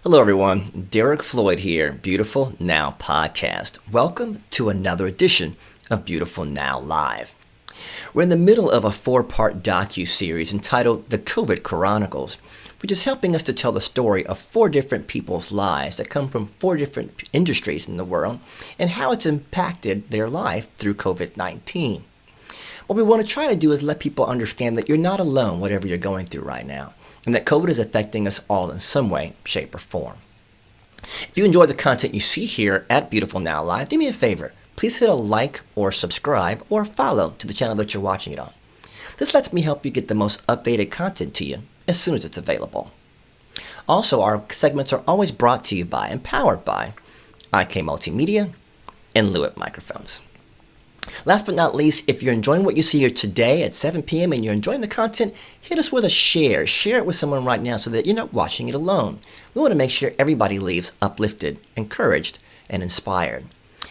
Hello, everyone. Derek Floyd here, Beautiful Now Podcast. Welcome to another edition of Beautiful Now Live. We're in the middle of a 4-part docu-series entitled The COVID Chronicles, which is helping us to tell the story of 4 different people's lives that come from 4 different industries in the world and how it's impacted their life through COVID-19. What we want to try to do is let people understand that you're not alone, whatever you're going through right now, and that COVID is affecting us all in some way, shape, or form. If you enjoy the content you see here at Beautiful Now Live, do me a favor. Please hit a like or subscribe or follow to the channel that you're watching it on. This lets me help you get the most updated content to you as soon as it's available. Also, our segments are always brought to you by and powered by IK Multimedia and Lewitt Microphones. Last but not least, if you're enjoying what you see here today at 7 p.m. and you're enjoying the content, hit us with a share. Share it with someone right now so that you're not watching it alone. We want to make sure everybody leaves uplifted, encouraged, and inspired.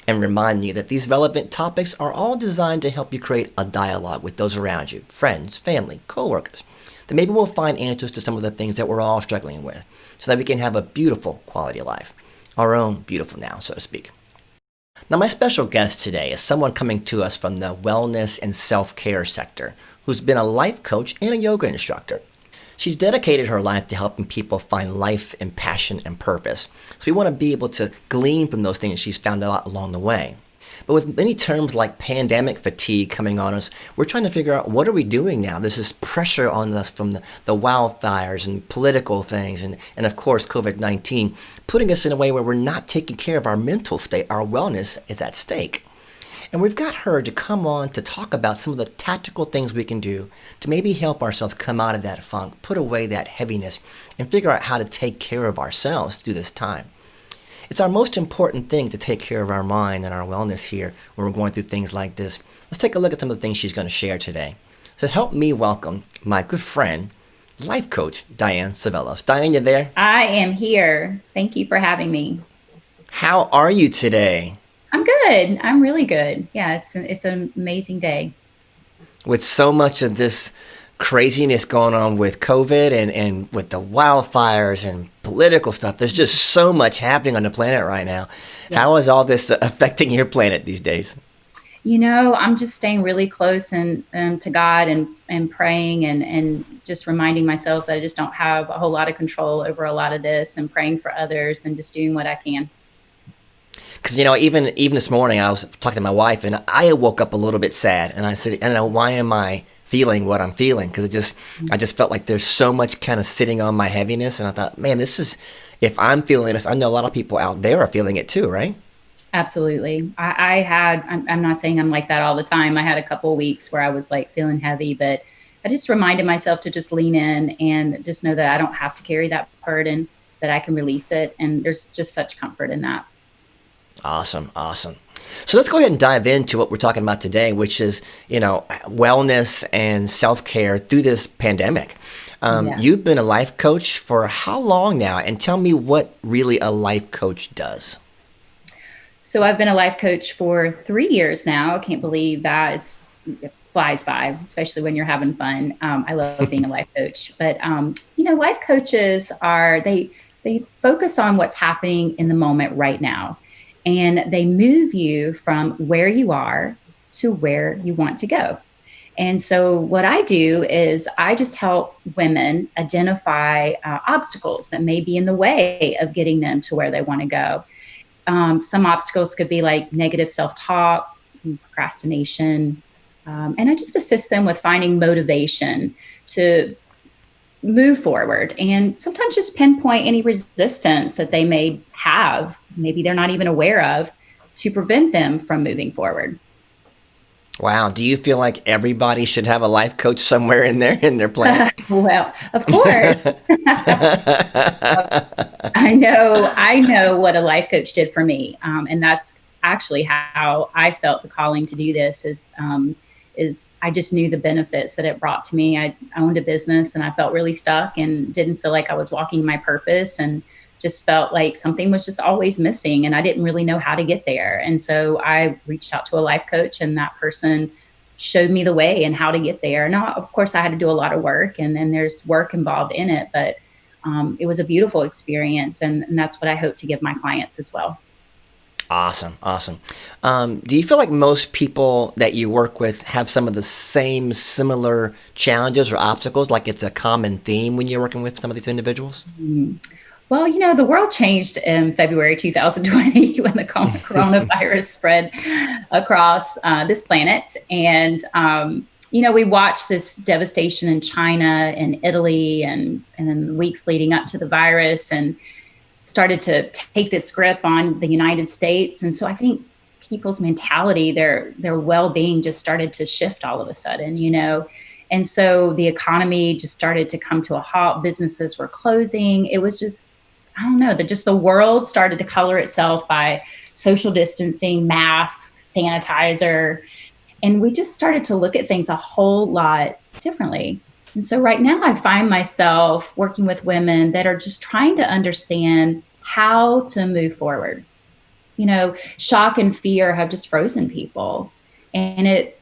And remind you that these relevant topics are all designed to help you create a dialogue with those around you, friends, family, coworkers, that maybe we'll find answers to some of the things that we're all struggling with so that we can have a beautiful quality of life. Our own beautiful now, so to speak. Now, my special guest today is someone coming to us from the wellness and self-care sector who's been a life coach and a yoga instructor. She's dedicated her life to helping people find life and passion and purpose. So we want to be able to glean from those things she's found out along the way. But with many terms like pandemic fatigue coming on us, we're trying to figure out what are we doing now? There's this pressure on us from the wildfires and political things and of course COVID-19 putting us in a way where we're not taking care of our mental state. Our wellness is at stake. And we've got her to come on to talk about some of the tactical things we can do to maybe help ourselves come out of that funk, put away that heaviness, and figure out how to take care of ourselves through this time. It's our most important thing to take care of our mind and our wellness here when we're going through things like this. Let's take a look at some of the things she's going to share today. So help me welcome my good friend, life coach, Diane Cevallos. Diane, you there? I am here. Thank you for having me. How are you today? I'm good. I'm really good. Yeah, it's an amazing day. With so much of this craziness going on with COVID and with the wildfires and political stuff, there's just so much happening on the planet right now. Yeah. How is all this affecting your planet these days? You know, I'm just staying really close and to God and praying and just reminding myself that I just don't have a whole lot of control over a lot of this and praying for others and just doing what I can. Because, you know, even this morning I was talking to my wife and I woke up a little bit sad and I said, I don't know, why am I feeling what I'm feeling? Because I just felt like there's so much kind of sitting on my heaviness. And I thought, man, if I'm feeling this, I know a lot of people out there are feeling it too, right? Absolutely. I'm not saying I'm like that all the time. I had a couple of weeks where I was like feeling heavy, but I just reminded myself to just lean in and just know that I don't have to carry that burden, that I can release it. And there's just such comfort in that. Awesome. So let's go ahead and dive into what we're talking about today, which is, you know, wellness and self-care through this pandemic. You've been a life coach for how long now? And tell me what really a life coach does. So I've been a life coach for 3 years now. I can't believe that. It flies by, especially when you're having fun. I love being a life coach. But, you know, life coaches they focus on what's happening in the moment right now. And they move you from where you are to where you want to go. And so what I do is I just help women identify obstacles that may be in the way of getting them to where they want to go. Some obstacles could be like negative self-talk, procrastination, and I just assist them with finding motivation to move forward and sometimes just pinpoint any resistance that they may have, maybe they're not even aware of, to prevent them from moving forward. Wow. Do you feel like everybody should have a life coach somewhere in their plan? Well, of course. I know what a life coach did for me. And that's actually how I felt the calling to do this is I just knew the benefits that it brought to me. I owned a business and I felt really stuck and didn't feel like I was walking my purpose and just felt like something was just always missing and I didn't really know how to get there. And so I reached out to a life coach and that person showed me the way and how to get there. Now, of course, I had to do a lot of work and then there's work involved in it, but it was a beautiful experience. And that's what I hope to give my clients as well. Awesome. Awesome. Do you feel like most people that you work with have some of the same similar challenges or obstacles? Like it's a common theme when you're working with some of these individuals? Well, the world changed in February 2020 when the coronavirus spread across this planet. And, we watched this devastation in China and Italy and then weeks leading up to the virus, and started to take this grip on the United States. And so I think people's mentality, their well-being just started to shift all of a sudden, And so the economy just started to come to a halt. Businesses were closing. It was just, I don't know, just the world started to color itself by social distancing, masks, sanitizer. And we just started to look at things a whole lot differently. And so right now I find myself working with women that are just trying to understand how to move forward. Shock and fear have just frozen people. And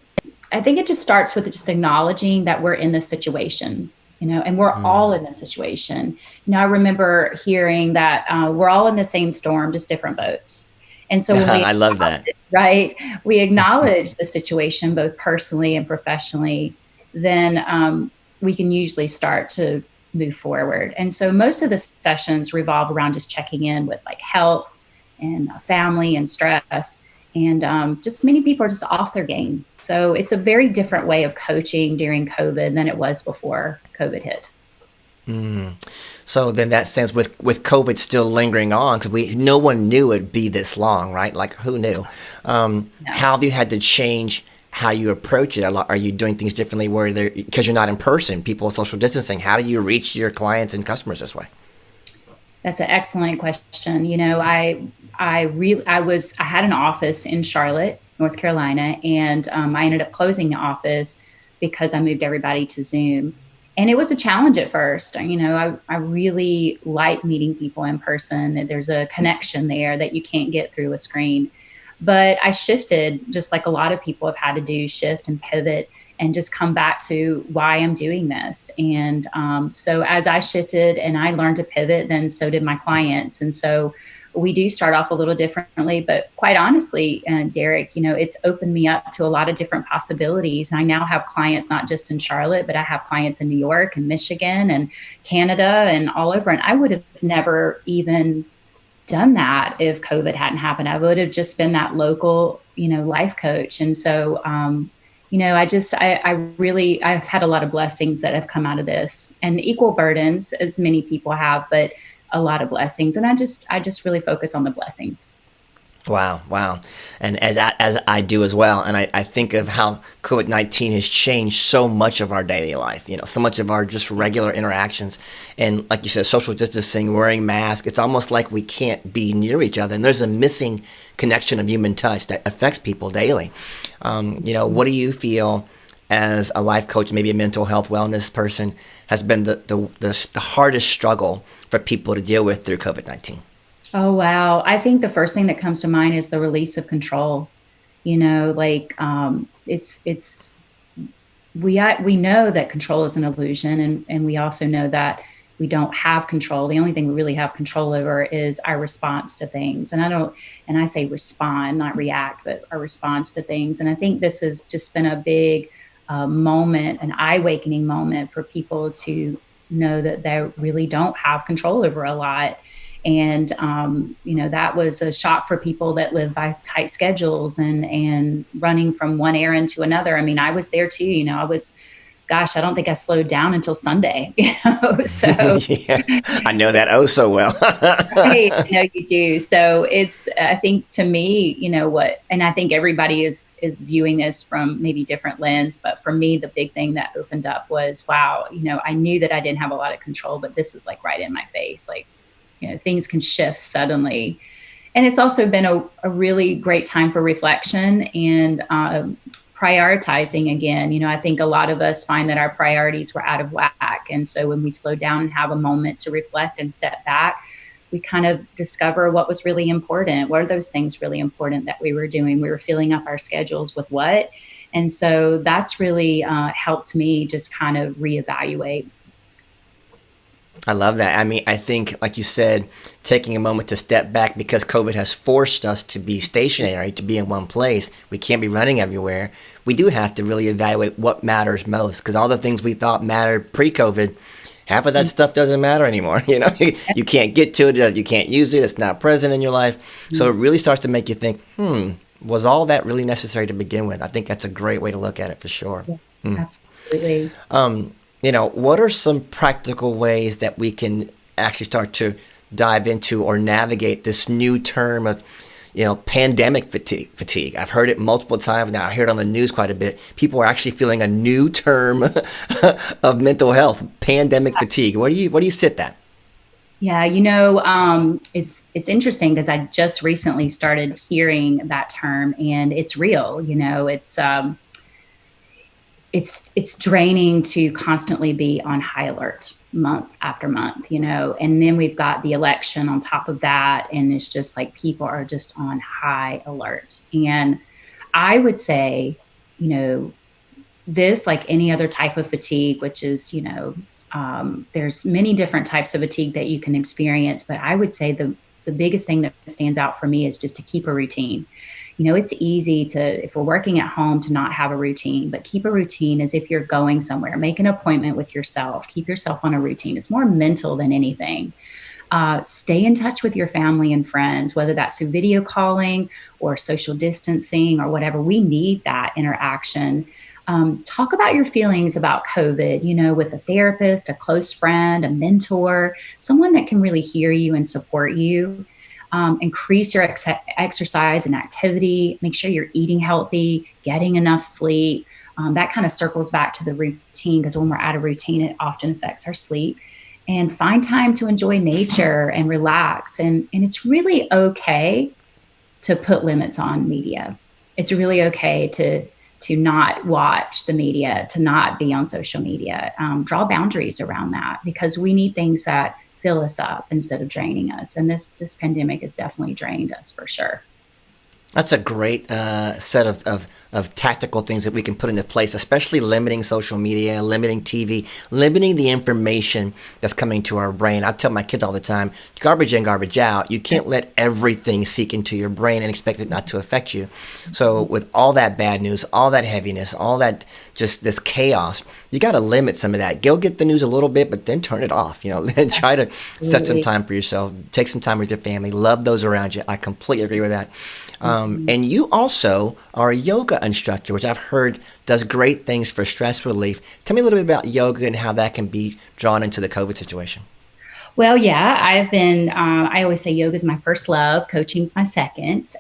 I think it just starts with just acknowledging that we're in this situation, and we're all in this situation. I remember hearing that we're all in the same storm, just different boats. And so when I love that. Right, we acknowledge the situation both personally and professionally, then we can usually start to move forward. And so most of the sessions revolve around just checking in with like health and family and stress. And just many people are just off their game. So it's a very different way of coaching during COVID than it was before COVID hit. So then that sense with COVID still lingering on, because no one knew it'd be this long, right? Like who knew? No. How have you had to change how you approach it? Are you doing things differently because you're not in person, people social distancing? How do you reach your clients and customers this way? That's an excellent question. I had an office in Charlotte, North Carolina, and I ended up closing the office because I moved everybody to Zoom. And it was a challenge at first. I really like meeting people in person. There's a connection there that you can't get through a screen. But I shifted, just like a lot of people have had to do, shift and pivot and just come back to why I'm doing this. And so as I shifted and I learned to pivot, then so did my clients. And so we do start off a little differently, but quite honestly, Derek, it's opened me up to a lot of different possibilities. I now have clients, not just in Charlotte, but I have clients in New York and Michigan and Canada and all over. And I would have never even done that if COVID hadn't happened. I would have just been that local, life coach. And so, I've had a lot of blessings that have come out of this, and equal burdens as many people have, but a lot of blessings. And I just really focus on the blessings. Wow. And as I do as well. And I think of how COVID-19 has changed so much of our daily life, so much of our just regular interactions. And like you said, social distancing, wearing masks, it's almost like we can't be near each other. And there's a missing connection of human touch that affects people daily. What do you feel as a life coach, maybe a mental health wellness person, has been the hardest struggle for people to deal with through COVID-19? Oh, wow. I think the first thing that comes to mind is the release of control. We know that control is an illusion, and we also know that we don't have control. The only thing we really have control over is our response to things. And I say respond, not react, but our response to things. And I think this has just been a big moment, an eye-awakening moment for people to know that they really don't have control over a lot. And, that was a shock for people that live by tight schedules and running from one errand to another. I mean, I was there too, I don't think I slowed down until Sunday, so. Yeah, I know that oh so well. Right, you do. So I think to me, and I think everybody is viewing this from maybe different lens, but for me, the big thing that opened up was, wow, I knew that I didn't have a lot of control, but this is like right in my face. Like, things can shift suddenly. And it's also been a really great time for reflection and prioritizing again. I think a lot of us find that our priorities were out of whack. And so when we slow down and have a moment to reflect and step back, we kind of discover what was really important. What are those things really important that we were doing? We were filling up our schedules with what? And so that's really helped me just kind of reevaluate. I love that. I mean, I think, like you said, taking a moment to step back because COVID has forced us to be stationary, to be in one place. We can't be running everywhere. We do have to really evaluate what matters most because all the things we thought mattered pre-COVID, half of that stuff doesn't matter anymore. You can't get to it, you can't use it, it's not present in your life. So it really starts to make you think, was all that really necessary to begin with? I think that's a great way to look at it for sure. Yeah, absolutely. What are some practical ways that we can actually start to dive into or navigate this new term of, pandemic fatigue? I've heard it multiple times now. I hear it on the news quite a bit. People are actually feeling a new term of mental health, pandemic fatigue. Where do you sit that? Yeah, it's interesting because I just recently started hearing that term, and it's real. It's draining to constantly be on high alert month after month, and then we've got the election on top of that. And it's just like people are just on high alert. And I would say, this, like any other type of fatigue, which is, there's many different types of fatigue that you can experience. But I would say the biggest thing that stands out for me is just to keep a routine. It's easy to, if we're working at home, to not have a routine, but keep a routine as if you're going somewhere. Make an appointment with yourself. Keep yourself on a routine. It's more mental than anything. Stay in touch with your family and friends, whether that's through video calling or social distancing or whatever. We need that interaction. Talk about your feelings about COVID, with a therapist, a close friend, a mentor, someone that can really hear you and support you. Increase your exercise and activity. Make sure you're eating healthy, getting enough sleep. That kind of circles back to the routine, because when we're out of routine, it often affects our sleep. And find time to enjoy nature and relax. And it's really okay to put limits on media. It's really okay to not watch the media, to not be on social media. Draw boundaries around that, because we need things that fill us up instead of draining us. And this pandemic has definitely drained us for sure. That's a great set of tactical things that we can put into place, especially limiting social media, limiting TV, limiting the information that's coming to our brain. I tell my kids all the time, garbage in, garbage out. You can't let everything seep into your brain and expect it not to affect you. So with all that bad news, all that heaviness, all that just this chaos, you got to limit some of that. Go get the news a little bit, but then turn it off. And try to set some time for yourself. Take some time with your family. Love those around you. I completely agree with that. And you also are a yoga instructor, which I've heard does great things for stress relief. Tell me a little bit about yoga and how that can be drawn into the COVID situation. Well, yeah, I've been, I always say yoga is my first love, coaching's my second.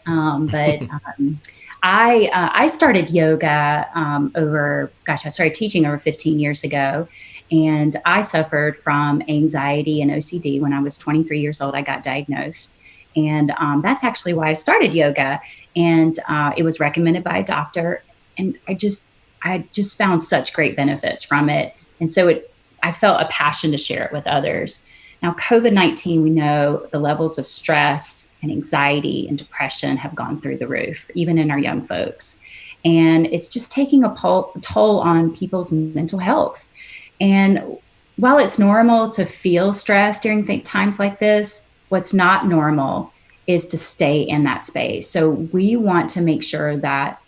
I started yoga I started teaching over 15 years ago. And I suffered from anxiety and OCD. When I was 23 years old, I got diagnosed. And that's actually why I started yoga. And it was recommended by a doctor. And I just found such great benefits from it. And so I felt a passion to share it with others. Now, COVID-19, we know the levels of stress and anxiety and depression have gone through the roof, even in our young folks. And it's just taking a toll on people's mental health. And while it's normal to feel stress during times like this, what's not normal is to stay in that space. So we want to make sure that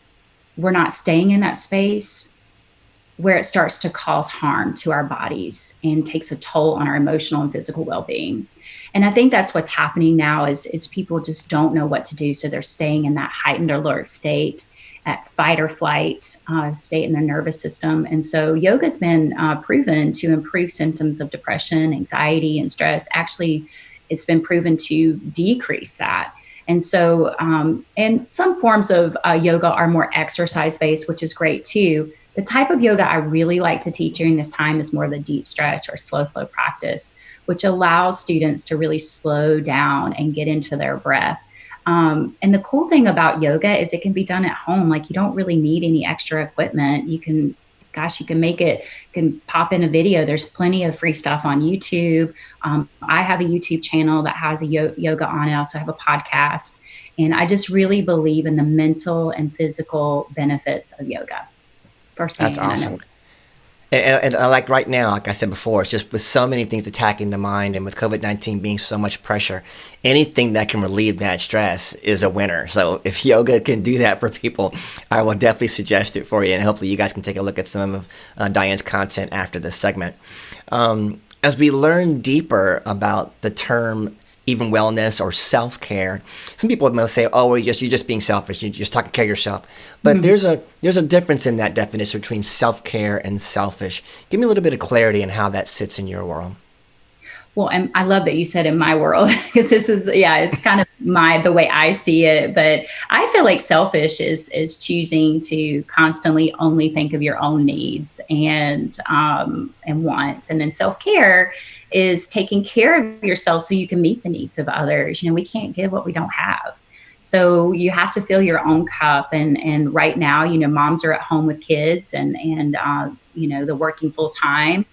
we're not staying in that space where it starts to cause harm to our bodies and takes a toll on our emotional and physical well-being. And I think that's what's happening now is people just don't know what to do. So they're staying in that heightened alert state, at fight or flight state in their nervous system. And so yoga's been proven to improve symptoms of depression, anxiety, and stress. Actually, it's been proven to decrease that. And so, and some forms of yoga are more exercise-based, which is great too. The type of yoga I really like to teach during this time is more of a deep stretch or slow flow practice, which allows students to really slow down and get into their breath. And the cool thing about yoga is it can be done at home. Like, you don't really need any extra equipment. You can make it, you can pop in a video. There's plenty of free stuff on YouTube. I have a YouTube channel that has a yoga on it. I also have a podcast. And I just really believe in the mental and physical benefits of yoga. That's awesome. And like right now, like I said before, it's just with so many things attacking the mind and with COVID-19 being so much pressure, anything that can relieve that stress is a winner. So if yoga can do that for people, I will definitely suggest it for you. And hopefully you guys can take a look at some of Diane's content after this segment. As we learn deeper about the term even wellness or self-care, some people might say, "Oh, well, you're just being selfish. You're just taking care of yourself." But there's a difference in that definition between self-care and selfish. Give me a little bit of clarity on how that sits in your world. Well, and I love that you said in my world, because this is, it's kind of the way I see it. But I feel like selfish is choosing to constantly only think of your own needs and wants. And then self-care is taking care of yourself so you can meet the needs of others. We can't give what we don't have. So you have to fill your own cup. And right now, moms are at home with kids and they're working full time.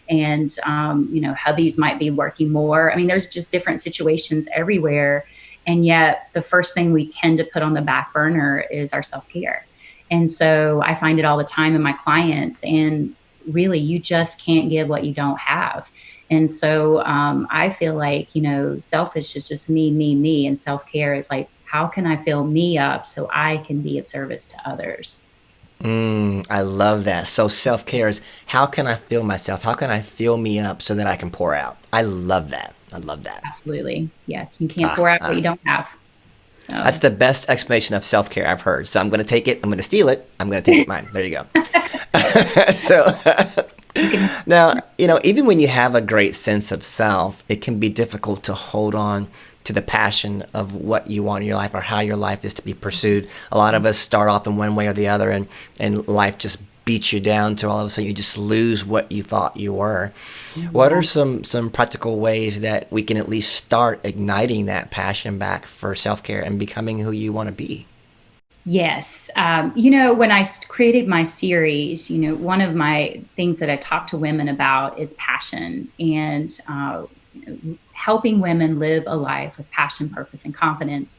And, hubbies might be working more. I mean, there's just different situations everywhere. And yet the first thing we tend to put on the back burner is our self-care. And so I find it all the time in my clients. And really, you just can't give what you don't have. And so I feel like, selfish is just me. And self-care is like, how can I fill me up so I can be of service to others? I love that. So self-care is how can I feel myself? How can I fill me up so that I can pour out? I love that. I love that. Absolutely. Yes. You can't pour out what you don't have. So that's the best explanation of self-care I've heard. So I'm going to take it. I'm going to steal it. I'm going to take it mine. There you go. So now, even when you have a great sense of self, it can be difficult to hold on to the passion of what you want in your life or how your life is to be pursued. A lot of us start off in one way or the other, and life just beats you down to all of a sudden you just lose what you thought you were. Mm-hmm. What are some practical ways that we can at least start igniting that passion back for self-care and becoming who you want to be? Yes. When I created my series, one of my things that I talk to women about is passion and helping women live a life with passion, purpose, and confidence.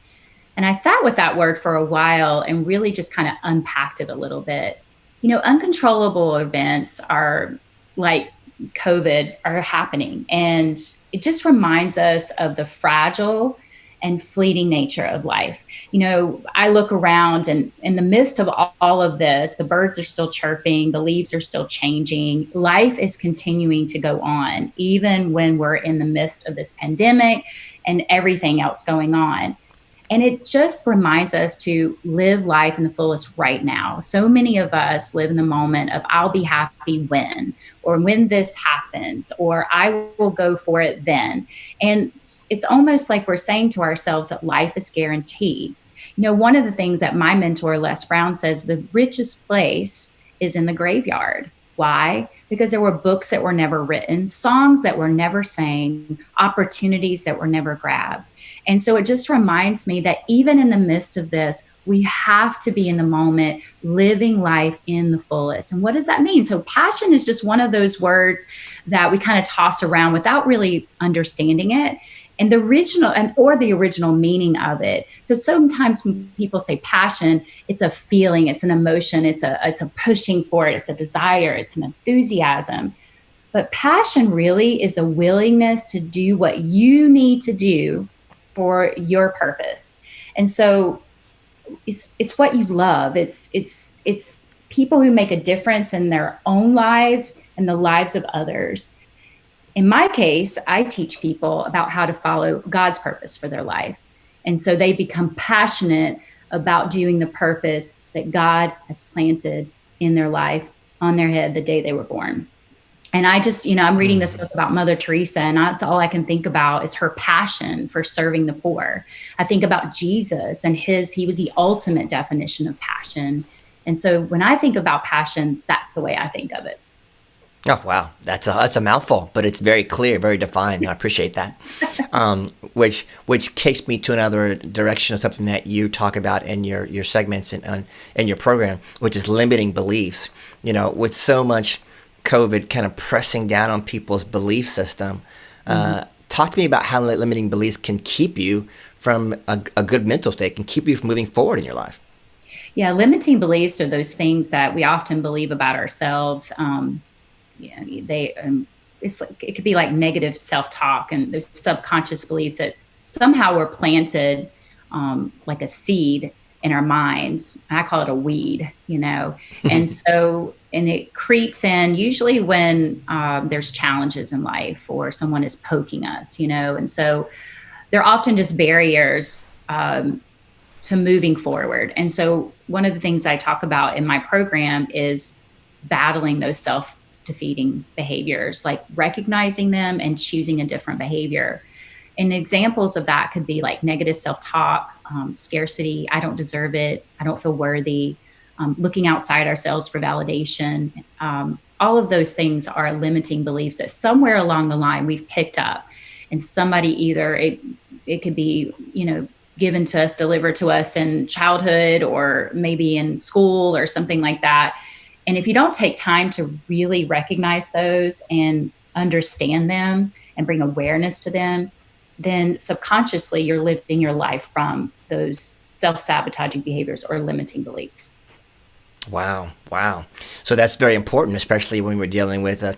And I sat with that word for a while and really just kind of unpacked it a little bit. Uncontrollable events are like COVID are happening. And it just reminds us of the fragile and fleeting nature of life. I look around and in the midst of all of this, the birds are still chirping, the leaves are still changing. Life is continuing to go on, even when we're in the midst of this pandemic and everything else going on. And it just reminds us to live life in the fullest right now. So many of us live in the moment of I'll be happy when, or when this happens, or I will go for it then. And it's almost like we're saying to ourselves that life is guaranteed. One of the things that my mentor, Les Brown, says, the richest place is in the graveyard. Why? Because there were books that were never written, songs that were never sang, opportunities that were never grabbed. And so it just reminds me that even in the midst of this, we have to be in the moment, living life in the fullest. And what does that mean? So passion is just one of those words that we kind of toss around without really understanding it. And the original meaning of it. So sometimes when people say passion, it's a feeling, it's an emotion, it's a pushing for it, it's a desire, it's an enthusiasm. But passion really is the willingness to do what you need to do for your purpose. And so it's what you love. It's people who make a difference in their own lives and the lives of others. In my case, I teach people about how to follow God's purpose for their life. And so they become passionate about doing the purpose that God has planted in their life on their head the day they were born. And I just, I'm reading this book about Mother Teresa, and that's all I can think about is her passion for serving the poor. I think about Jesus and he was the ultimate definition of passion. And so when I think about passion, that's the way I think of it. Oh, wow. That's a mouthful, but it's very clear, very defined. And I appreciate that. Which takes me to another direction of something that you talk about in your segments and your program, which is limiting beliefs. With so much COVID kind of pressing down on people's belief system. Talk to me about how limiting beliefs can keep you from a good mental state, can keep you from moving forward in your life. Yeah, limiting beliefs are those things that we often believe about ourselves they it's like, it could be like negative self-talk and those subconscious beliefs that somehow were planted like a seed in our minds. I call it a weed, and so, and it creeps in usually when there's challenges in life or someone is poking us, and so they're often just barriers to moving forward. And so one of the things I talk about in my program is battling those self-defeating behaviors, like recognizing them and choosing a different behavior. And examples of that could be like negative self-talk, scarcity, I don't deserve it, I don't feel worthy, looking outside ourselves for validation. All of those things are limiting beliefs that somewhere along the line we've picked up. And somebody either, it could be, given to us, delivered to us in childhood or maybe in school or something like that. And if you don't take time to really recognize those and understand them and bring awareness to them, then subconsciously you're living your life from those self-sabotaging behaviors or limiting beliefs. Wow. Wow. So that's very important, especially when we're dealing with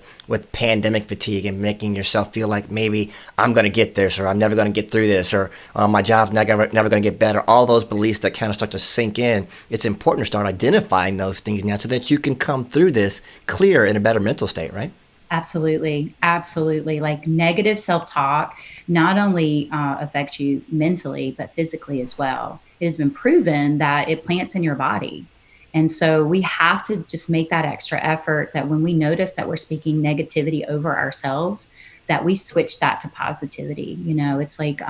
pandemic fatigue and making yourself feel like maybe I'm going to get this, or I'm never going to get through this, or my job's never going to get better. All those beliefs that kind of start to sink in. It's important to start identifying those things now so that you can come through this clear in a better mental state, right? Absolutely. Absolutely. Like negative self-talk not only affects you mentally, but physically as well. It has been proven that it plants in your body. And so we have to just make that extra effort that when we notice that we're speaking negativity over ourselves, that we switch that to positivity. It's like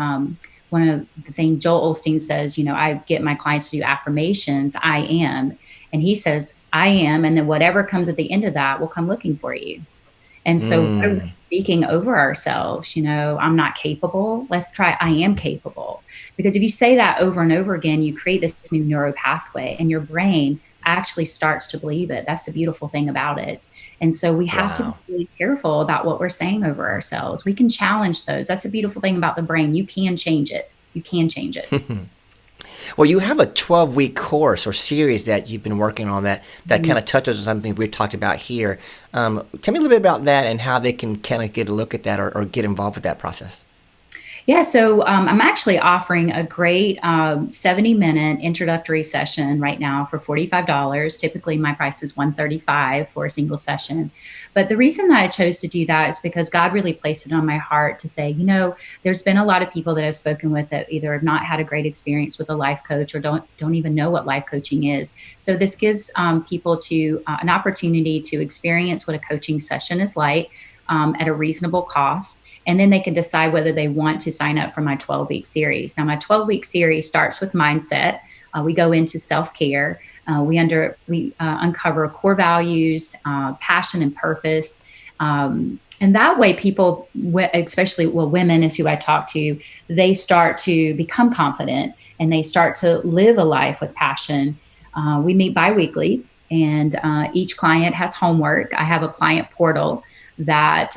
one of the things Joel Osteen says, I get my clients to do affirmations, I am. And he says, I am. And then whatever comes at the end of that will come looking for you. And so what are we speaking over ourselves? I'm not capable. Let's try, I am capable. Because if you say that over and over again, you create this new neural pathway and your brain actually starts to believe it. That's the beautiful thing about it. And so we have to be really careful about what we're saying over ourselves. We can challenge those. That's the beautiful thing about the brain. You can change it. You can change it. Well, you have a 12-week course or series that you've been working on that kind of touches on something we've talked about here. Tell me a little bit about that and how they can kind of get a look at that or get involved with that process. Yeah, so I'm actually offering a great 70-minute introductory session right now for $45. Typically, my price is $135 for a single session. But the reason that I chose to do that is because God really placed it on my heart to say, there's been a lot of people that I've spoken with that either have not had a great experience with a life coach or don't even know what life coaching is. So this gives people to an opportunity to experience what a coaching session is like at a reasonable cost. And then they can decide whether they want to sign up for my 12-week series. Now, my 12-week series starts with mindset. We go into self-care. We uncover core values, passion and purpose. And that way people, especially women is who I talk to, they start to become confident and they start to live a life with passion. We meet biweekly and each client has homework. I have a client portal that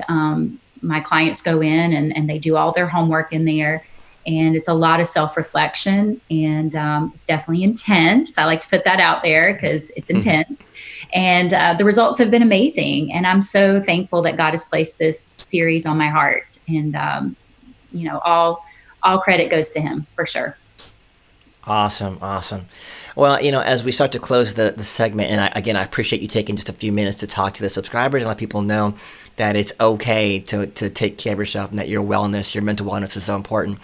my clients go in and they do all their homework in there. And it's a lot of self-reflection and it's definitely intense. I like to put that out there because it's intense. And the results have been amazing. And I'm so thankful that God has placed this series on my heart. And, all credit goes to him for sure. Awesome. Well, as we start to close the segment, and I appreciate you taking just a few minutes to talk to the subscribers and let people know that it's okay to take care of yourself and that your wellness, your mental wellness is so important.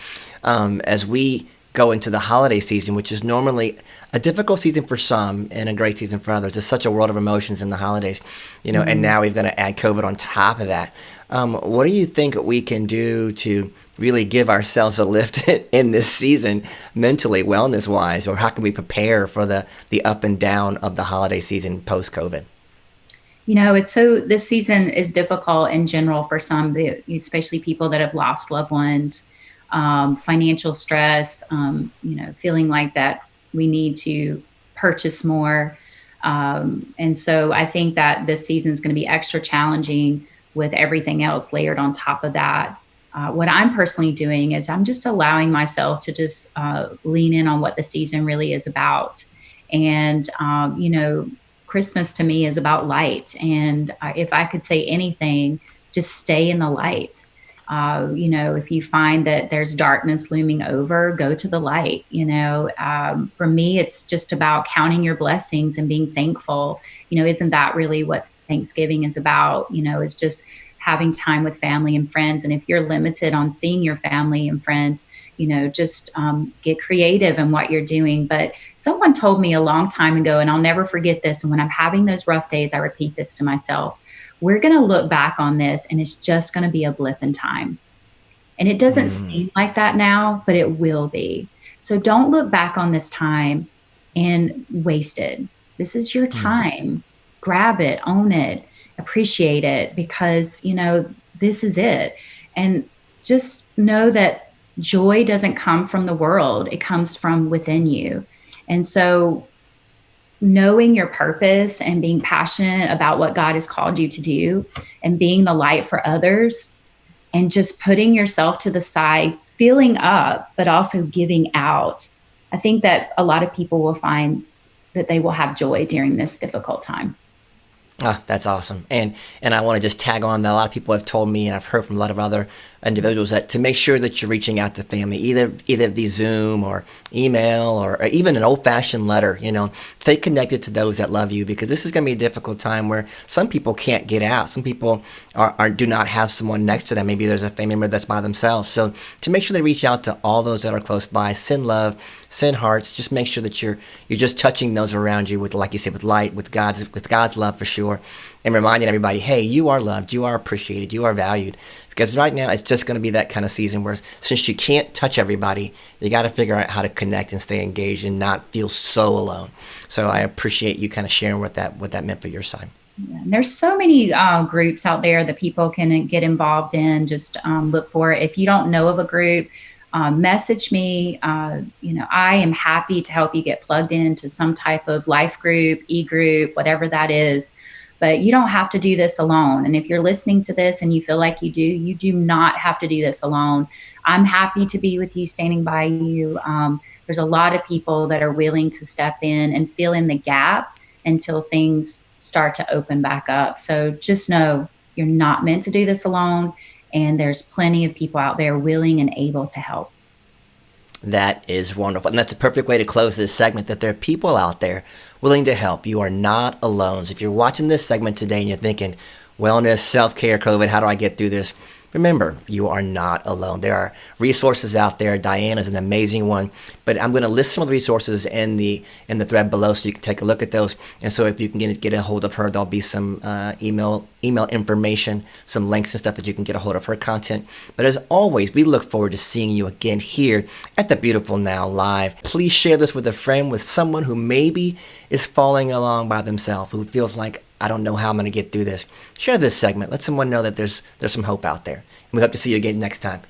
As we go into the holiday season, which is normally a difficult season for some and a great season for others. It's such a world of emotions in the holidays, and now we've got to add COVID on top of that. What do you think we can do to really give ourselves a lift in this season, mentally, wellness-wise, or how can we prepare for the up and down of the holiday season post-COVID? This season is difficult in general for some, especially people that have lost loved ones, financial stress, feeling like that we need to purchase more. And so I think that this season is going to be extra challenging with everything else layered on top of that. What I'm personally doing is I'm just allowing myself to just lean in on what the season really is about. And, Christmas to me is about light. And if I could say anything, just stay in the light. If you find that there's darkness looming over, go to the light. For me, it's just about counting your blessings and being thankful. Isn't that really what Thanksgiving is about? Is just having time with family and friends. And if you're limited on seeing your family and friends, just get creative in what you're doing. But someone told me a long time ago, and I'll never forget this. And when I'm having those rough days, I repeat this to myself. We're going to look back on this and it's just going to be a blip in time. And it doesn't seem like that now, but it will be. So don't look back on this time and waste it. This is your time. Grab it, own it, appreciate it, because, this is it. And just know that joy doesn't come from the world. It comes from within you. And so knowing your purpose and being passionate about what God has called you to do and being the light for others and just putting yourself to the side, filling up, but also giving out. I think that a lot of people will find that they will have joy during this difficult time. Ah, that's awesome. And I want to just tag on that a lot of people have told me, and I've heard from a lot of other individuals, that to make sure that you're reaching out to family, either via Zoom or email or even an old-fashioned letter, stay connected to those that love you, because this is going to be a difficult time where some people can't get out. Some people do not have someone next to them. Maybe there's a family member that's by themselves. So to make sure they reach out to all those that are close by, send love, send hearts. Just make sure that you're just touching those around you with, like you said, with light, with God's love for sure, and reminding everybody, hey, you are loved, you are appreciated, you are valued. Because right now it's just going to be that kind of season where, since you can't touch everybody, you got to figure out how to connect and stay engaged and not feel so alone. So I appreciate you kind of sharing what that meant for your side. Yeah, there's so many groups out there that people can get involved in. Just look for it. If you don't know of a group, message me. I am happy to help you get plugged into some type of life group, e-group, whatever that is. But you don't have to do this alone. And if you're listening to this and you feel like you do not have to do this alone. I'm happy to be with you, standing by you. There's a lot of people that are willing to step in and fill in the gap until things start to open back up. So just know you're not meant to do this alone. And there's plenty of people out there willing and able to help. That is wonderful. And that's a perfect way to close this segment, that there are people out there willing to help. You are not alone. So if you're watching this segment today and you're thinking, wellness, self-care, COVID, how do I get through this? Remember, you are not alone. There are resources out there. Diane is an amazing one, but I'm going to list some of the resources in the thread below so you can take a look at those. And so if you can get a hold of her, there'll be some email information, some links and stuff that you can get a hold of her content. But as always, we look forward to seeing you again here at the Beautiful Now Live. Please share this with a friend, with someone who maybe is following along by themselves, who feels like, I don't know how I'm going to get through this. Share this segment. Let someone know that there's some hope out there. And we hope to see you again next time.